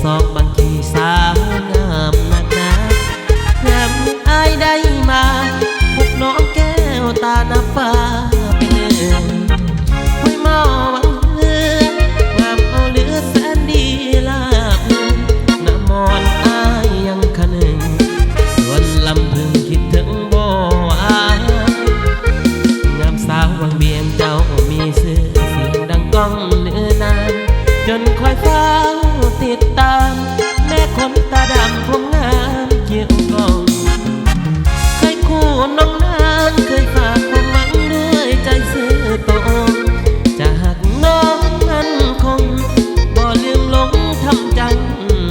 สองบางทีสาวงามนักหนาแถมอายได้มาพบน้องแก้วตาหน้าฟ้าเป็นเอ่ยห้วยหม้อวังเลืองามเอาเหลือแสนดีลาบน้ำมอนอายยังคะนึงส่วนลำพึงคิดถึงบ่งามสาววังเบียงเจ้ามีชื่อเสียงดังก้องเนื้อนานจนคอยเฝ้าติดตามแม่คนตาดำผมงามเกี่ยวก้องเคยคู่น้องนางเคยฝากความหวังด้วยใจซื่อตรงจะหักน้องมันคงบ่ลืมหลงทำจัง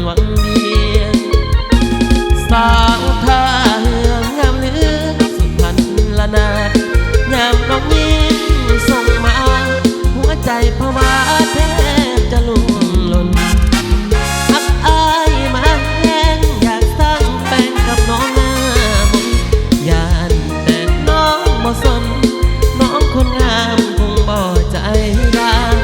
หวังเดียวสาวท่าเรืองามเหลือสุพรรณละนายามน้องยิ้มส่งมาหัวใจภาวะแทบจะล่วงหล่นอับอายมาแห้งอยากสร้างแฟนกับน้องหน้ามนยานแต่น้องบ่สนน้องคนงามคงบ่ใจร้าย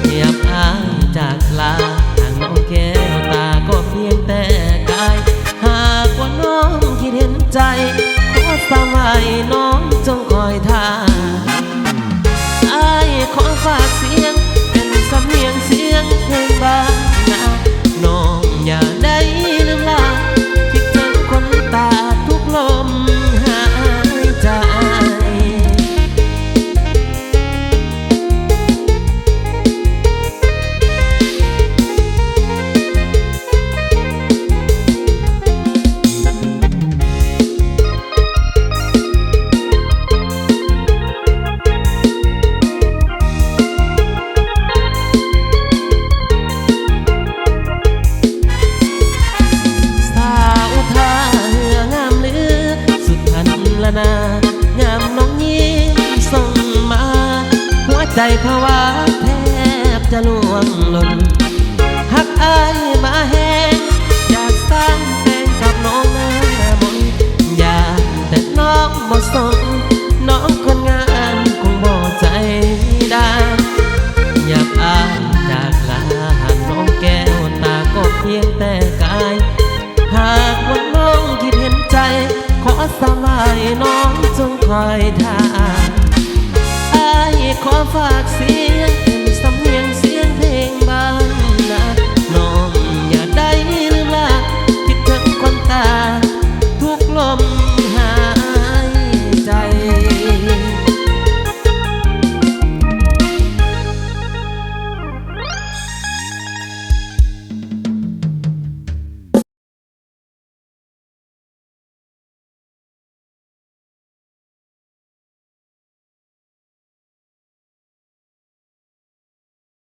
เงียบอายจากลาทางน้องแก้วตาก็เพียงแต่กายหากว่าน้องคิดเห็นใจขอสบายน้องจงคอยท่าอายขอฝากเสียงเป็นสำเนียงเสียงเพลงบ้านนาน้องอย่าได้ลืมลาคิดถึงคนตาทุกลมหายใจนางามน้องยิ้มส่งมาหัวใจภาวะแทบจะล่วงหล่นหักอายมาแห้งอยากสร้างแฟนกับน้องหน้ามนอยากแต่น้องบ่สนน้องคนงามคงบ่ใจได้อยากอายจากลาน้องแก้วตาก็เพียงแต่กายหากว่าน้องคิดเห็นใจขอสบายน้องจงคอยท่าอายขอฝากเสียง